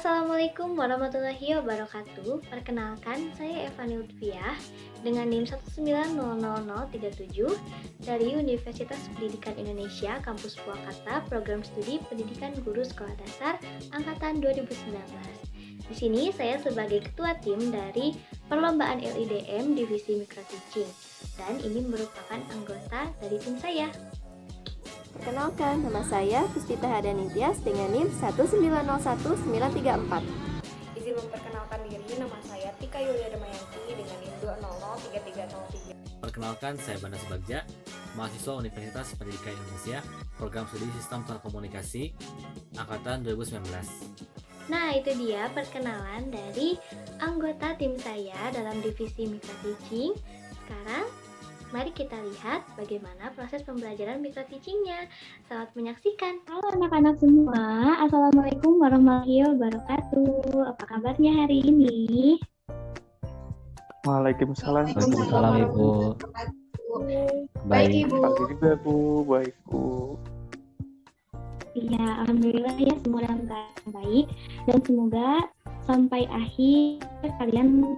Assalamualaikum warahmatullahi wabarakatuh. Perkenalkan, saya Evani Lutfiah dengan NIM 1900037 dari Universitas Pendidikan Indonesia Kampus Purwakarta, Program Studi Pendidikan Guru Sekolah Dasar Angkatan 2019. Di sini saya sebagai ketua tim dari Perlombaan LIDM Divisi Micro Teaching dan ini merupakan anggota dari tim saya. Perkenalkan, nama saya Puspita Hadani Tias dengan NIM 1901934. Izin memperkenalkan diri, nama saya Tika Yulia Damayanti dengan NIM 2003303. Perkenalkan, saya Banda Subagja, mahasiswa Universitas Pendidikan Indonesia, Program Studi Sistem Telekomunikasi, Angkatan 2019. Nah, itu dia perkenalan dari anggota tim saya dalam divisi Micro Teaching. Sekarang, mari kita lihat bagaimana proses pembelajaran micro teaching-nya. Selamat menyaksikan. Halo anak-anak semua, Assalamualaikum warahmatullahi wabarakatuh. Apa kabarnya hari ini? Waalaikumsalam. Waalaikumsalam, Ibu. Baik, Ibu. Pagi juga, Bu. Baik, Bu. Iya, alhamdulillah ya, semua dalam keadaan baik dan semoga sampai akhir kalian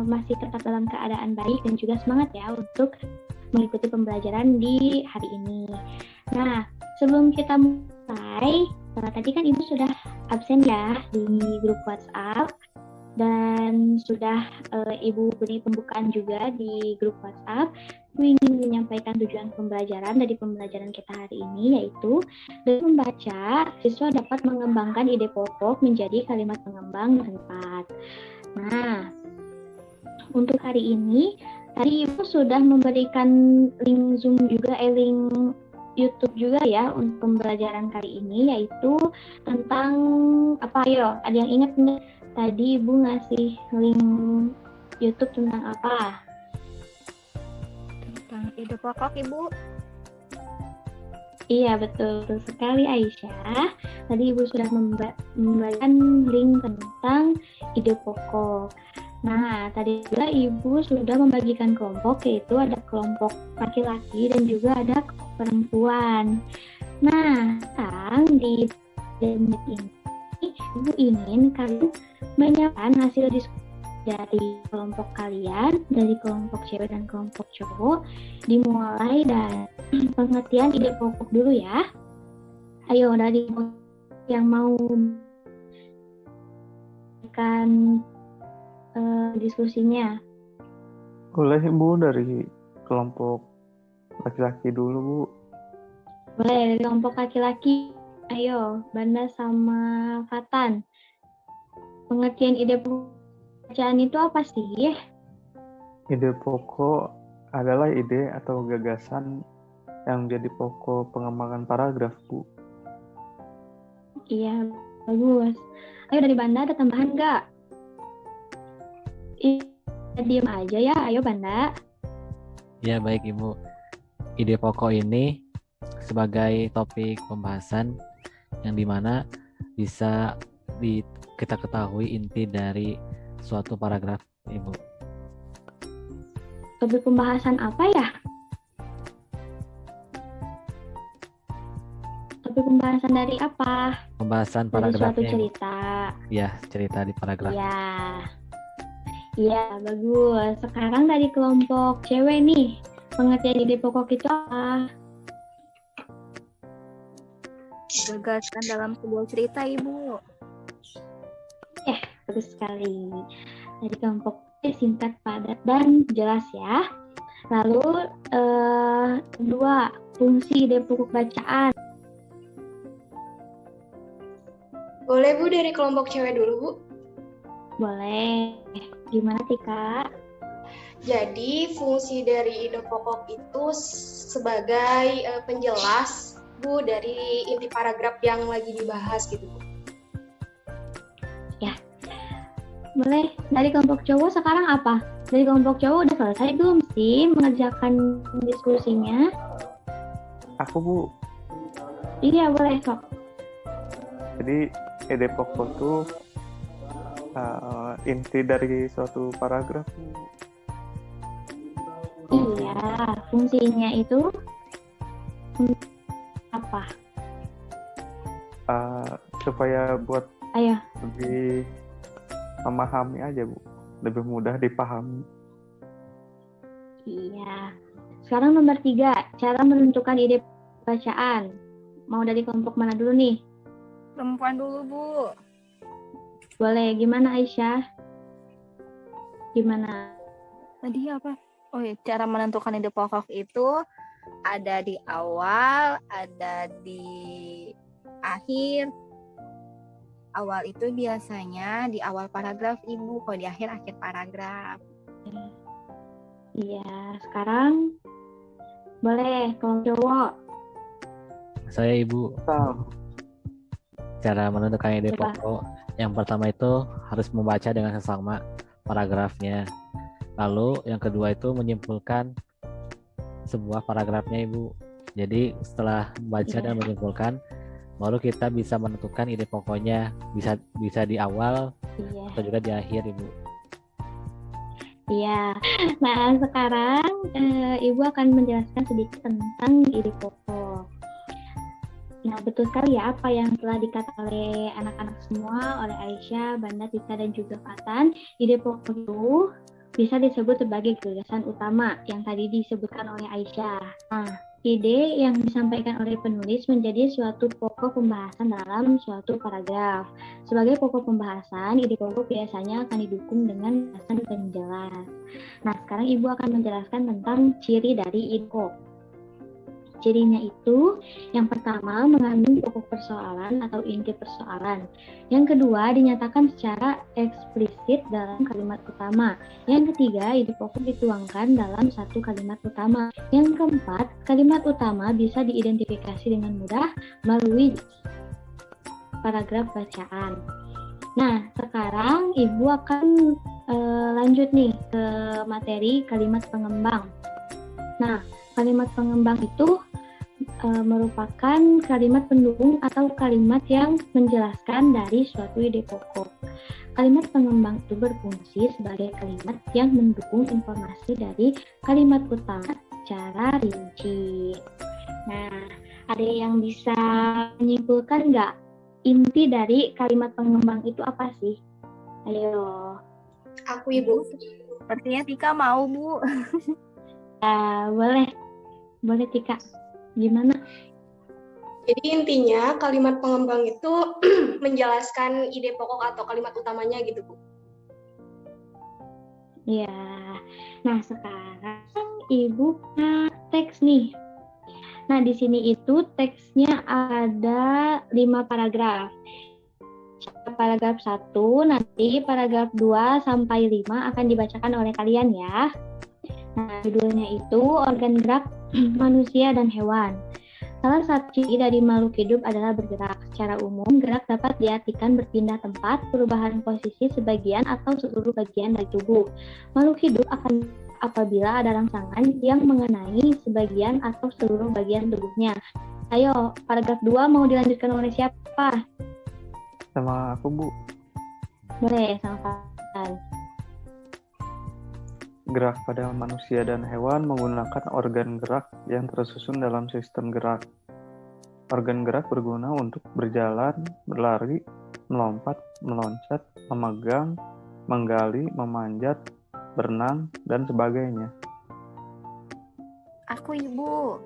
masih tetap dalam keadaan baik dan juga semangat ya untuk mengikuti pembelajaran di hari ini. Nah, sebelum kita mulai, tadi kan Ibu sudah absen ya di grup WhatsApp dan sudah Ibu beri pembukaan juga di grup WhatsApp. Ibu ingin menyampaikan tujuan pembelajaran dari pembelajaran kita hari ini, yaitu dengan membaca, siswa dapat mengembangkan ide pokok menjadi kalimat pengembang dan tempat. Nah, untuk hari ini, tadi Ibu sudah memberikan link Zoom juga, link YouTube juga ya untuk pembelajaran kali ini, yaitu tentang apa yo? Ada yang ingat nggak? Tadi Ibu ngasih link YouTube tentang apa? Tentang ide pokok, Ibu. Iya, betul sekali Aisyah. Tadi Ibu sudah memberikan link tentang ide pokok. Nah, tadi juga Ibu sudah membagikan kelompok, yaitu ada kelompok laki-laki dan juga ada perempuan. Nah, sekarang di menit ini, Ibu ingin kalian menyampaikan hasil diskusi dari kelompok kalian, dari kelompok cewek dan kelompok cowok, dimulai dari pengertian ide pokok dulu ya. Ayo, dari yang mau kan diskusinya. Boleh, Bu, dari kelompok laki-laki dulu, Bu. Boleh, dari kelompok laki-laki. Ayo, Banda sama Fatan. Pengertian ide bacaan itu apa sih? Ide pokok adalah ide atau gagasan yang menjadi pokok pengembangan paragraf, Bu. Iya, bagus. Ayo dari Banda ada tambahan nggak? Diam aja ya, ayo Banda. Ya, baik Ibu. Ide pokok ini sebagai topik pembahasan yang dimana bisa kita ketahui inti dari suatu paragraf, Ibu. Topik pembahasan apa ya? Topik pembahasan dari apa? Pembahasan Dari suatu paragrafnya, Ibu. cerita. Ya, cerita di paragraf. Iya, bagus. Sekarang dari kelompok cewek nih, pengertian ide pokok itu apa? Gagasan dalam sebuah cerita, Ibu. Bagus sekali. Dari kelompok singkat, padat, dan jelas ya. Lalu, kedua, fungsi ide pokok bacaan. Boleh, Bu, dari kelompok cewek dulu, Bu. Boleh. Gimana Tika? Jadi, fungsi dari ide pokok itu sebagai penjelas, Bu, dari inti paragraf yang lagi dibahas gitu, Bu. Boleh. Dari kelompok cowok sekarang apa? Dari kelompok cowok udah selesai belum sih mengerjakan diskusinya? Aku, Bu. Iya, boleh sok. Jadi, ide pokok itu inti dari suatu paragraf, Bu. Iya, fungsinya itu apa? Supaya buat Ayo. Lebih memahami aja, Bu. Lebih mudah dipahami. Iya. Sekarang nomor 3, cara menentukan ide bacaan. Mau dari kelompok mana dulu nih? Perempuan dulu, Bu. Boleh, gimana Aisyah? Gimana? Tadi apa? Oh ya, cara menentukan ide pokok itu ada di awal, ada di akhir. Awal itu biasanya di awal paragraf, Ibu. Kalau di akhir paragraf. Iya, sekarang boleh kelompok cowok. Saya Ibu, Tahu. cara menentukan ide Coba. pokok yang pertama itu harus membaca dengan seksama paragrafnya. Lalu yang kedua itu menyimpulkan sebuah paragrafnya, Ibu. Jadi setelah membaca dan menyimpulkan, baru kita bisa menentukan ide pokoknya, bisa di awal Iya. atau juga di akhir, Ibu. Iya. Nah, sekarang Ibu akan menjelaskan sedikit tentang ide pokok. Nah, betul sekali ya apa yang telah dikatakan oleh anak-anak semua, oleh Aisyah, Banda, Tika, dan juga Fatan. Ide pokok itu bisa disebut sebagai gagasan utama yang tadi disebutkan oleh Aisyah. Nah, ide yang disampaikan oleh penulis menjadi suatu pokok pembahasan dalam suatu paragraf. Sebagai pokok pembahasan, ide pokok biasanya akan didukung dengan alasan penjelas. Nah, sekarang Ibu akan menjelaskan tentang ciri dari ide pokok. Cirinya itu, yang pertama mengandung pokok persoalan atau inti persoalan. Yang kedua, dinyatakan secara eksplisit dalam kalimat utama. Yang ketiga, ide pokok dituangkan dalam satu kalimat utama. Yang keempat, kalimat utama bisa diidentifikasi dengan mudah melalui paragraf bacaan. Nah, sekarang Ibu akan lanjut nih ke materi kalimat pengembang. Nah, kalimat pengembang itu merupakan kalimat pendukung atau kalimat yang menjelaskan dari suatu ide pokok. Kalimat pengembang itu berfungsi sebagai kalimat yang mendukung informasi dari kalimat utama secara rinci. Nah, ada yang bisa menyimpulkan nggak inti dari kalimat pengembang itu apa sih? Ayo. Aku, Ibu. Sepertinya Tika mau, Bu. Boleh Tika. Gimana? Jadi intinya kalimat pengembang itu menjelaskan ide pokok atau kalimat utamanya gitu, Bu. Ya. Nah, sekarang Ibu punya teks nih. Nah, di sini itu teksnya ada 5 paragraf. Paragraf 1, nanti paragraf 2 sampai 5 akan dibacakan oleh kalian ya. Nah, judulnya itu organ gerak manusia dan hewan. Salah satu ciri dari makhluk hidup adalah bergerak. Secara umum, gerak dapat diartikan berpindah tempat, perubahan posisi sebagian atau seluruh bagian dari tubuh. Makhluk hidup akan apabila ada rangsangan yang mengenai sebagian atau seluruh bagian tubuhnya. Ayo, paragraf 2 mau dilanjutkan oleh siapa? Sama aku, Bu. Boleh, sama Fatan. Gerak pada manusia dan hewan menggunakan organ gerak yang tersusun dalam sistem gerak. Organ gerak berguna untuk berjalan, berlari, melompat, meloncat, memegang, menggali, memanjat, berenang, dan sebagainya. Aku, Ibu.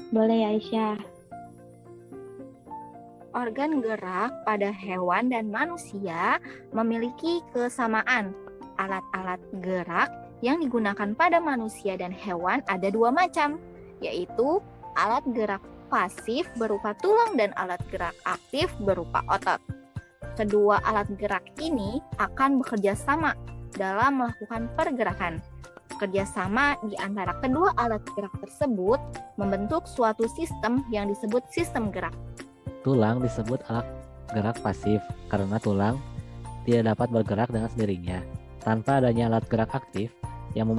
Boleh, Aisyah. Organ gerak pada hewan dan manusia memiliki kesamaan. Alat-alat gerak yang digunakan pada manusia dan hewan ada 2 macam, yaitu alat gerak pasif berupa tulang dan alat gerak aktif berupa otot. Kedua alat gerak ini akan bekerja sama dalam melakukan pergerakan. Kerjasama di antara kedua alat gerak tersebut membentuk suatu sistem yang disebut sistem gerak. Tulang disebut alat gerak pasif karena tulang tidak dapat bergerak dengan sendirinya. Tanpa adanya alat gerak aktif yang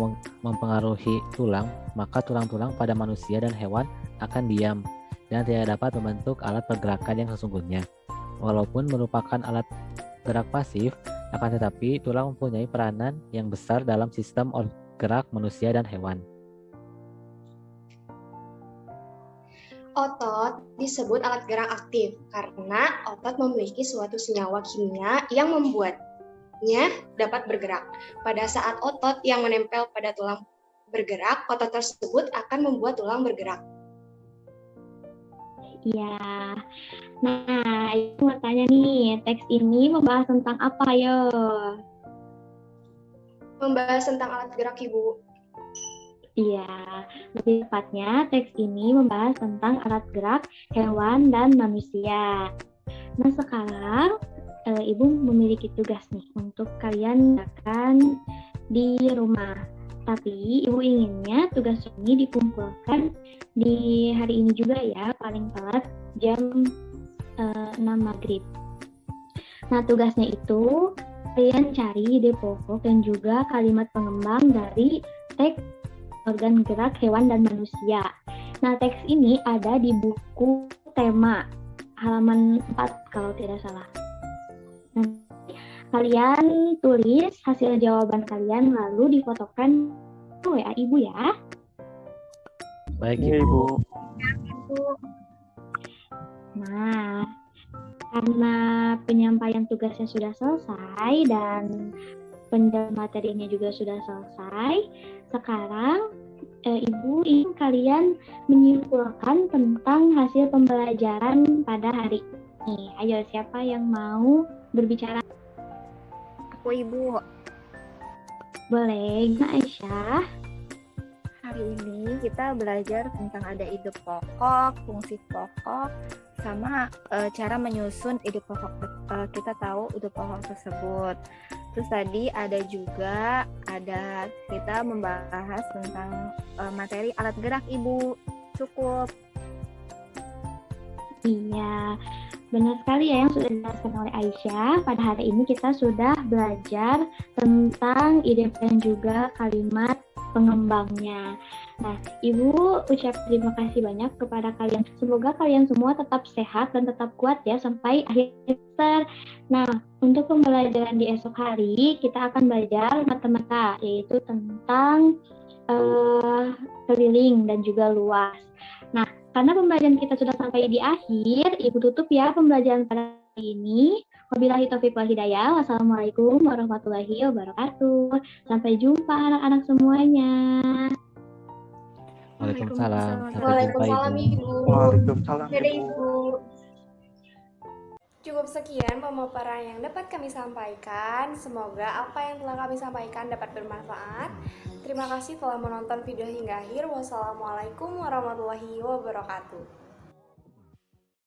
mempengaruhi tulang, maka tulang-tulang pada manusia dan hewan akan diam dan tidak dapat membentuk alat pergerakan yang sesungguhnya. Walaupun merupakan alat gerak pasif, akan tetapi tulang mempunyai peranan yang besar dalam sistem gerak manusia dan hewan. Otot disebut alat gerak aktif karena otot memiliki suatu senyawa kimia yang membuatnya dapat bergerak. Pada saat otot yang menempel pada tulang bergerak, otot tersebut akan membuat tulang bergerak. Iya. Nah, Ibu mau tanya nih, teks ini membahas tentang apa, yo? Membahas tentang alat gerak, Ibu. Iya, lebih tepatnya teks ini membahas tentang alat gerak hewan dan manusia. Nah, sekarang Ibu memiliki tugas nih untuk kalian kerjakan di rumah. Tapi Ibu inginnya tugas ini dikumpulkan di hari ini juga ya, paling telat jam 6 maghrib. Nah, tugasnya itu kalian cari ide pokok dan juga kalimat pengembang dari teks organ gerak hewan dan manusia. Nah, teks ini ada di buku tema halaman 4 kalau tidak salah. Nanti kalian tulis hasil jawaban kalian lalu difotokan WA Ibu ya. Baik, Iya, Ibu. Ibu. Nah, karena penyampaian tugasnya sudah selesai dan penjelasan materinya juga sudah selesai, sekarang Ibu ingin kalian menyimpulkan tentang hasil pembelajaran pada hari ini. Ayo, siapa yang mau berbicara? Aku Ibu. Boleh, Aisyah. Hari ini kita belajar tentang ada ide pokok, fungsi pokok, sama cara menyusun ide pokok. Kita tahu ide pokok tersebut. Terus tadi ada kita membahas tentang materi alat gerak, Ibu. Cukup. Iya, benar sekali ya yang sudah dijelaskan oleh Aisyah. Pada hari ini kita sudah belajar tentang ide dan juga kalimat pengembangnya. Nah, Ibu ucap terima kasih banyak kepada kalian. Semoga kalian semua tetap sehat dan tetap kuat ya sampai akhir semester. Nah, untuk pembelajaran di esok hari kita akan belajar matematika, yaitu tentang keliling dan juga luas. Nah, karena pembelajaran kita sudah sampai di akhir, Ibu tutup ya pembelajaran pada hari ini. Wabillahi taufiq wal hidayah. Wassalamualaikum warahmatullahi wabarakatuh. Sampai jumpa anak-anak semuanya. Waalaikumsalam. Sampai jumpa, Waalaikumsalam, Ibu. Ibu. Waalaikumsalam. Dadah, Ibu. Cukup sekian pemaparan yang dapat kami sampaikan. Semoga apa yang telah kami sampaikan dapat bermanfaat. Terima kasih telah menonton video hingga akhir. Wassalamualaikum warahmatullahi wabarakatuh.